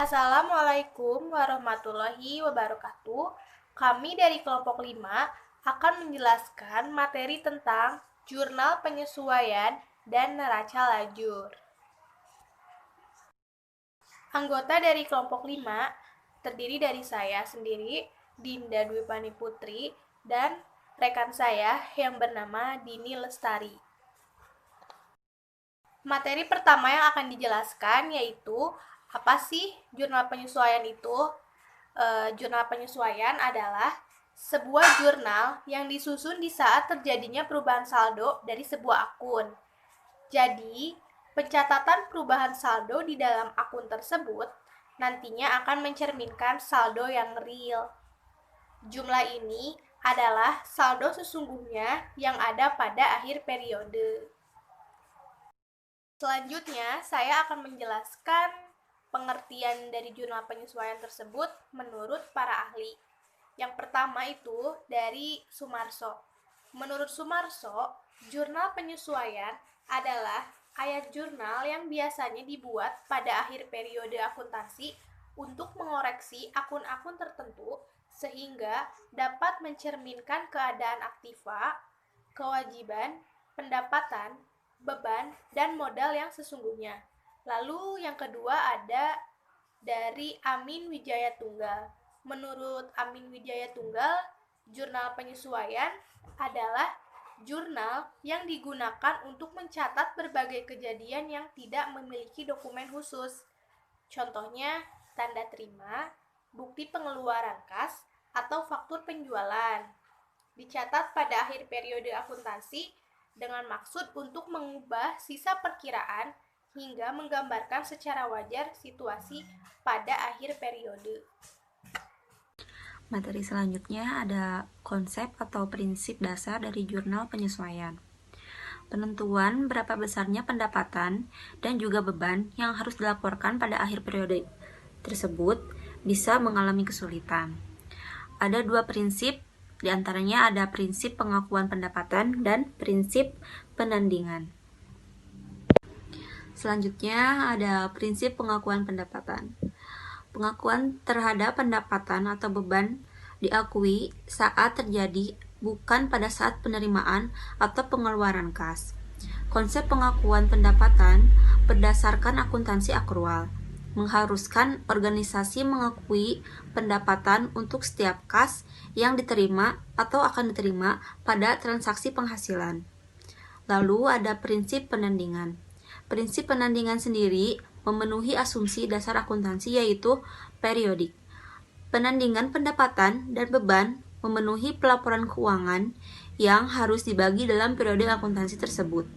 Assalamualaikum warahmatullahi wabarakatuh. Kami dari kelompok 5 akan menjelaskan materi tentang jurnal penyesuaian dan neraca lajur. Anggota dari kelompok 5 terdiri dari saya sendiri, Dinda Dwipani Putri, dan rekan saya yang bernama Dini Lestari. Materi pertama yang akan dijelaskan yaitu apa sih jurnal penyesuaian itu? Jurnal penyesuaian adalah sebuah jurnal yang disusun di saat terjadinya perubahan saldo dari sebuah akun. Jadi, pencatatan perubahan saldo di dalam akun tersebut nantinya akan mencerminkan saldo yang real. Jumlah ini adalah saldo sesungguhnya yang ada pada akhir periode. Selanjutnya, saya akan menjelaskan pengertian dari jurnal penyesuaian tersebut menurut para ahli. Yang pertama itu dari Sumarso. Menurut Sumarso, jurnal penyesuaian adalah ayat jurnal yang biasanya dibuat pada akhir periode akuntansi untuk mengoreksi akun-akun tertentu sehingga dapat mencerminkan keadaan aktiva, kewajiban, pendapatan, beban, dan modal yang sesungguhnya. Lalu yang kedua ada dari Amin Wijaya Tunggal. Menurut Amin Wijaya Tunggal, jurnal penyesuaian adalah jurnal yang digunakan untuk mencatat berbagai kejadian yang tidak memiliki dokumen khusus. Contohnya, tanda terima, bukti pengeluaran kas, atau faktur penjualan. Dicatat pada akhir periode akuntansi dengan maksud untuk mengubah sisa perkiraan hingga menggambarkan secara wajar situasi pada akhir periode. Materi selanjutnya ada konsep atau prinsip dasar dari jurnal penyesuaian. Penentuan berapa besarnya pendapatan dan juga beban yang harus dilaporkan pada akhir periode tersebut bisa mengalami kesulitan. Ada dua prinsip, diantaranya ada prinsip pengakuan pendapatan dan prinsip penandingan. Selanjutnya ada prinsip pengakuan pendapatan. Pengakuan terhadap pendapatan atau beban diakui saat terjadi, bukan pada saat penerimaan atau pengeluaran kas. Konsep pengakuan pendapatan berdasarkan akuntansi akrual, mengharuskan organisasi mengakui pendapatan untuk setiap kas yang diterima atau akan diterima pada transaksi penghasilan. Lalu ada prinsip penandingan. Prinsip penandingan sendiri memenuhi asumsi dasar akuntansi yaitu periodik. Penandingan pendapatan dan beban memenuhi pelaporan keuangan yang harus dibagi dalam periode akuntansi tersebut.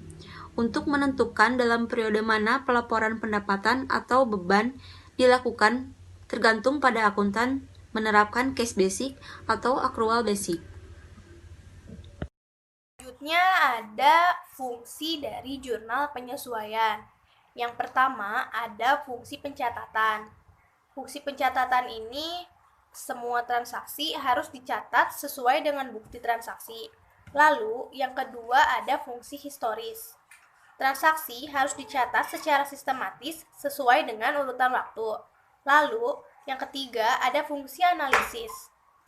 Untuk menentukan dalam periode mana pelaporan pendapatan atau beban dilakukan tergantung pada akuntan menerapkan case basic atau accrual basic. Selanjutnya ada fungsi dari jurnal penyesuaian. Yang pertama ada fungsi pencatatan. Fungsi pencatatan ini semua transaksi harus dicatat sesuai dengan bukti transaksi. Lalu yang kedua ada fungsi historis. Transaksi harus dicatat secara sistematis sesuai dengan urutan waktu. Lalu yang ketiga ada fungsi analisis.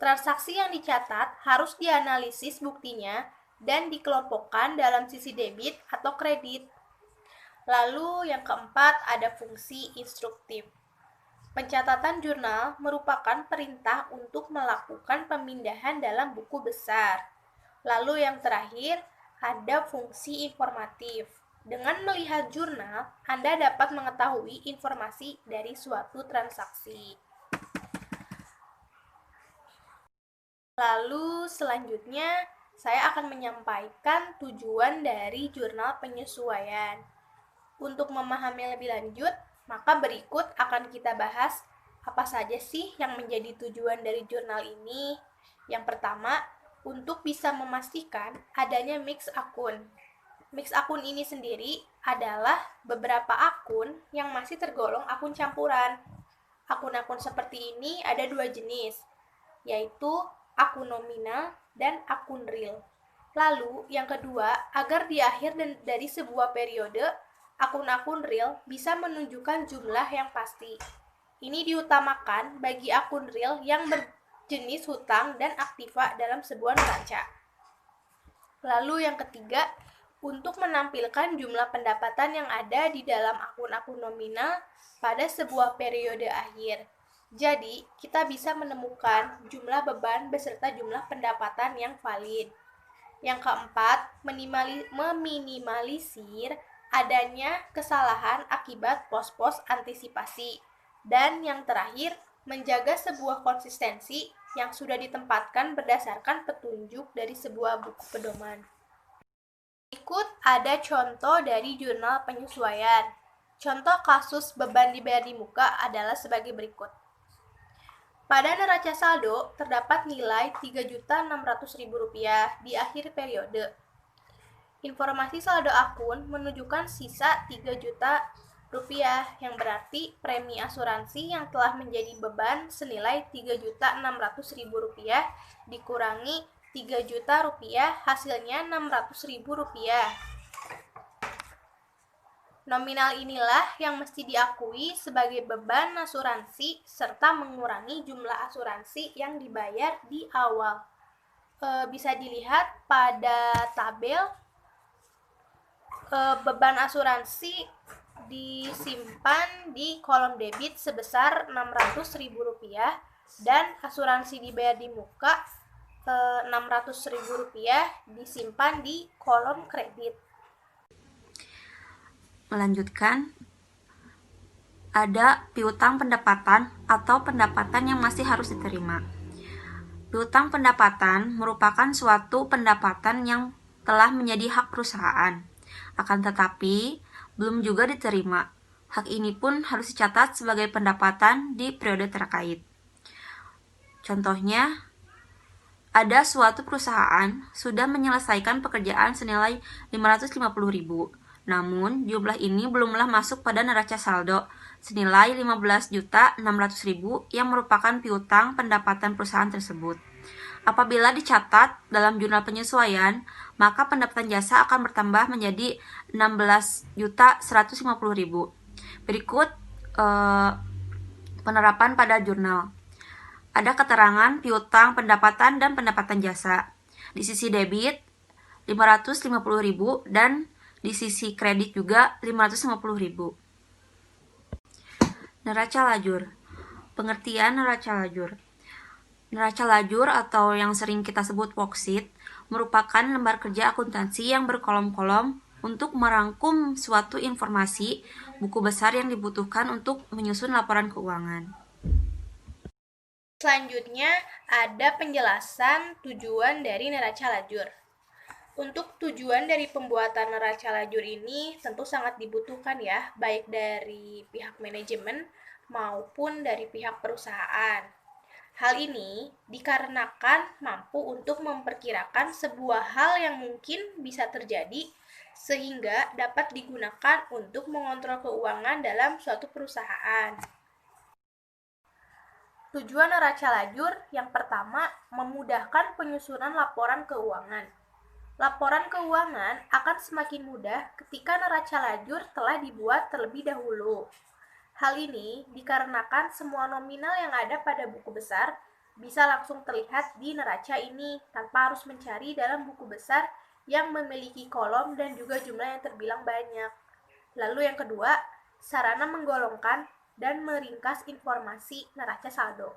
Transaksi yang dicatat harus dianalisis buktinya dan dikelompokkan dalam sisi debit atau kredit. Lalu yang keempat ada fungsi instruktif. Pencatatan jurnal merupakan perintah untuk melakukan pemindahan dalam buku besar. Lalu yang terakhir ada fungsi informatif. Dengan melihat jurnal, Anda dapat mengetahui informasi dari suatu transaksi. Lalu selanjutnya saya akan menyampaikan tujuan dari jurnal penyesuaian. Untuk memahami lebih lanjut, maka berikut akan kita bahas apa saja sih yang menjadi tujuan dari jurnal ini. Yang pertama, untuk bisa memastikan adanya mix akun. Mix akun ini sendiri adalah beberapa akun yang masih tergolong akun campuran. Akun-akun seperti ini ada dua jenis, yaitu akun nominal dan akun real. Lalu yang kedua, agar di akhir dari sebuah periode, akun-akun real bisa menunjukkan jumlah yang pasti. Ini diutamakan bagi akun real yang berjenis hutang dan aktiva dalam sebuah neraca. Lalu yang ketiga, untuk menampilkan jumlah pendapatan yang ada di dalam akun-akun nominal pada sebuah periode akhir. Jadi, kita bisa menemukan jumlah beban beserta jumlah pendapatan yang valid. Yang keempat, meminimalisir adanya kesalahan akibat pos-pos antisipasi. Dan yang terakhir, menjaga sebuah konsistensi yang sudah ditempatkan berdasarkan petunjuk dari sebuah buku pedoman. Berikut ada contoh dari jurnal penyesuaian. Contoh kasus beban dibayar di muka adalah sebagai berikut. Pada neraca saldo terdapat nilai Rp3.600.000 di akhir periode. Informasi saldo akun menunjukkan sisa Rp3 juta, yang berarti premi asuransi yang telah menjadi beban senilai Rp3.600.000 dikurangi Rp3 juta, hasilnya Rp600.000. Nominal inilah yang mesti diakui sebagai beban asuransi serta mengurangi jumlah asuransi yang dibayar di awal. Bisa dilihat pada tabel beban asuransi disimpan di kolom debit sebesar Rp600.000 dan asuransi dibayar di muka Rp600.000 disimpan di kolom kredit. Melanjutkan, ada piutang pendapatan atau pendapatan yang masih harus diterima. Piutang pendapatan merupakan suatu pendapatan yang telah menjadi hak perusahaan, akan tetapi belum juga diterima. Hak ini pun harus dicatat sebagai pendapatan di periode terkait. Contohnya, ada suatu perusahaan sudah menyelesaikan pekerjaan senilai Rp550.000, namun jumlah ini belumlah masuk pada neraca saldo senilai Rp15.600.000 yang merupakan piutang pendapatan perusahaan tersebut. Apabila dicatat dalam jurnal penyesuaian, maka pendapatan jasa akan bertambah menjadi Rp16.150.000. Berikut penerapan pada jurnal. Ada keterangan piutang pendapatan dan pendapatan jasa. Di sisi debit Rp550.000 dan di sisi kredit juga Rp550.000. Neraca lajur. Pengertian neraca lajur. Neraca lajur atau yang sering kita sebut worksheet merupakan lembar kerja akuntansi yang berkolom-kolom untuk merangkum suatu informasi buku besar yang dibutuhkan untuk menyusun laporan keuangan. Selanjutnya, ada penjelasan tujuan dari neraca lajur. Untuk tujuan dari pembuatan neraca lajur ini tentu sangat dibutuhkan ya, baik dari pihak manajemen maupun dari pihak perusahaan. Hal ini dikarenakan mampu untuk memperkirakan sebuah hal yang mungkin bisa terjadi sehingga dapat digunakan untuk mengontrol keuangan dalam suatu perusahaan. Tujuan neraca lajur yang pertama, memudahkan penyusunan laporan keuangan. Laporan keuangan akan semakin mudah ketika neraca lajur telah dibuat terlebih dahulu. Hal ini dikarenakan semua nominal yang ada pada buku besar bisa langsung terlihat di neraca ini tanpa harus mencari dalam buku besar yang memiliki kolom dan juga jumlah yang terbilang banyak. Lalu yang kedua, sarana menggolongkan dan meringkas informasi neraca saldo.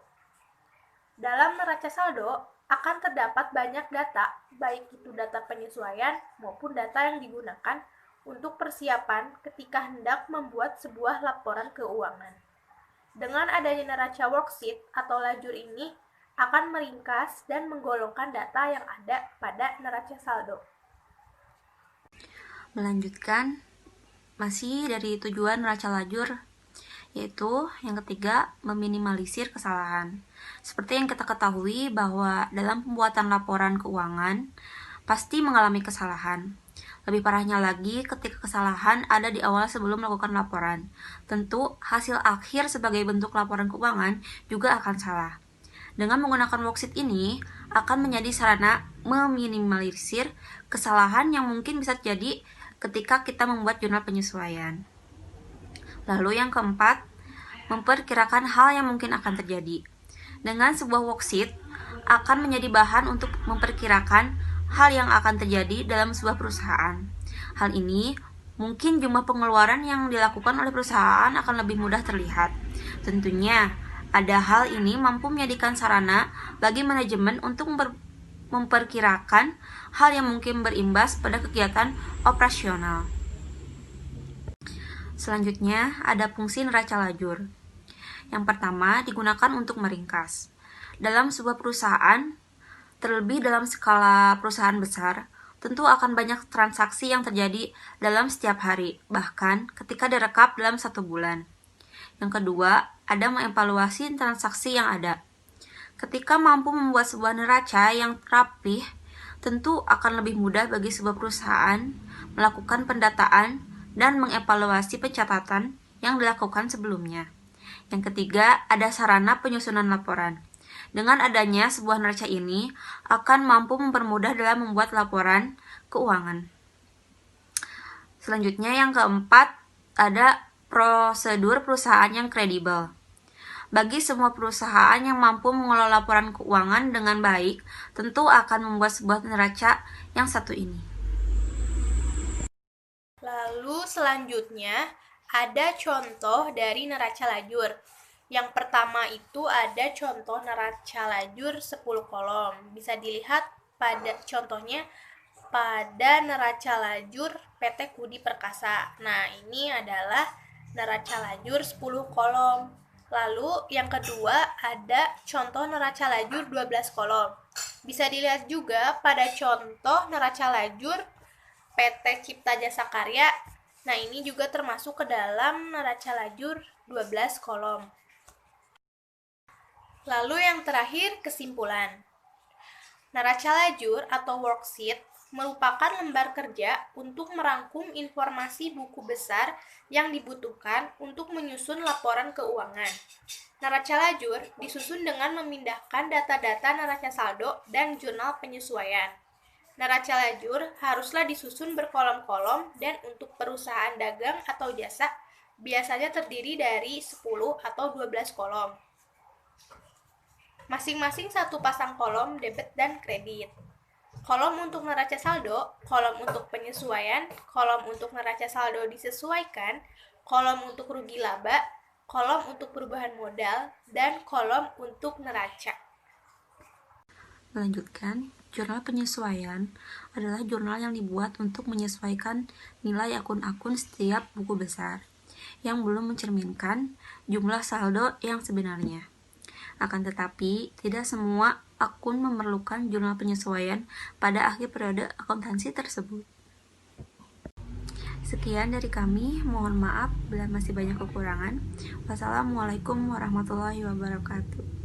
Dalam neraca saldo akan terdapat banyak data, baik itu data penyesuaian maupun data yang digunakan untuk persiapan ketika hendak membuat sebuah laporan keuangan. Dengan adanya neraca worksheet atau lajur ini akan meringkas dan menggolongkan data yang ada pada neraca saldo. Melanjutkan, masih dari tujuan neraca lajur, yaitu yang ketiga, meminimalisir kesalahan. Seperti yang kita ketahui bahwa dalam pembuatan laporan keuangan pasti mengalami kesalahan. Lebih parahnya lagi ketika kesalahan ada di awal sebelum melakukan laporan. Tentu hasil akhir sebagai bentuk laporan keuangan juga akan salah. Dengan menggunakan worksheet ini akan menjadi sarana meminimalisir kesalahan yang mungkin bisa terjadi ketika kita membuat jurnal penyesuaian. Lalu yang keempat, memperkirakan hal yang mungkin akan terjadi. Dengan sebuah worksheet akan menjadi bahan untuk memperkirakan hal yang akan terjadi dalam sebuah perusahaan. Hal ini mungkin jumlah pengeluaran yang dilakukan oleh perusahaan akan lebih mudah terlihat. Tentunya, ada hal ini mampu menjadikan sarana bagi manajemen untuk memperkirakan hal yang mungkin berimbas pada kegiatan operasional. Selanjutnya, ada fungsi neraca lajur. Yang pertama, digunakan untuk meringkas. Dalam sebuah perusahaan, terlebih dalam skala perusahaan besar, tentu akan banyak transaksi yang terjadi dalam setiap hari, bahkan ketika direkap dalam 1 bulan. Yang kedua, ada mengevaluasi transaksi yang ada. Ketika mampu membuat sebuah neraca yang rapih, tentu akan lebih mudah bagi sebuah perusahaan melakukan pendataan dan mengevaluasi pencatatan yang dilakukan sebelumnya. Yang ketiga, ada sarana penyusunan laporan. Dengan adanya sebuah neraca ini akan mampu mempermudah dalam membuat laporan keuangan. Selanjutnya yang keempat, ada prosedur perusahaan yang kredibel. Bagi semua perusahaan yang mampu mengelola laporan keuangan dengan baik, tentu akan membuat sebuah neraca yang satu ini. Lalu selanjutnya ada contoh dari neraca lajur. Yang pertama itu ada contoh neraca lajur 10 kolom. Bisa dilihat pada contohnya pada neraca lajur PT Kudi Perkasa. Nah, ini adalah neraca lajur 10 kolom. Lalu yang kedua ada contoh neraca lajur 12 kolom. Bisa dilihat juga pada contoh neraca lajur PT Cipta Jasa Karya. Nah, ini juga termasuk ke dalam neraca lajur 12 kolom. Lalu yang terakhir, kesimpulan. Neraca lajur atau worksheet merupakan lembar kerja untuk merangkum informasi buku besar yang dibutuhkan untuk menyusun laporan keuangan. Neraca lajur disusun dengan memindahkan data-data neraca saldo dan jurnal penyesuaian. Neraca lajur haruslah disusun berkolom-kolom dan untuk perusahaan dagang atau jasa biasanya terdiri dari 10 atau 12 kolom. Masing-masing satu pasang kolom debit dan kredit. Kolom untuk neraca saldo, kolom untuk penyesuaian, kolom untuk neraca saldo disesuaikan, kolom untuk rugi laba, kolom untuk perubahan modal, dan kolom untuk neraca. Melanjutkan, jurnal penyesuaian adalah jurnal yang dibuat untuk menyesuaikan nilai akun-akun setiap buku besar yang belum mencerminkan jumlah saldo yang sebenarnya. Akan tetapi, tidak semua akun memerlukan jurnal penyesuaian pada akhir periode akuntansi tersebut. Sekian dari kami, mohon maaf bila masih banyak kekurangan. Wassalamualaikum warahmatullahi wabarakatuh.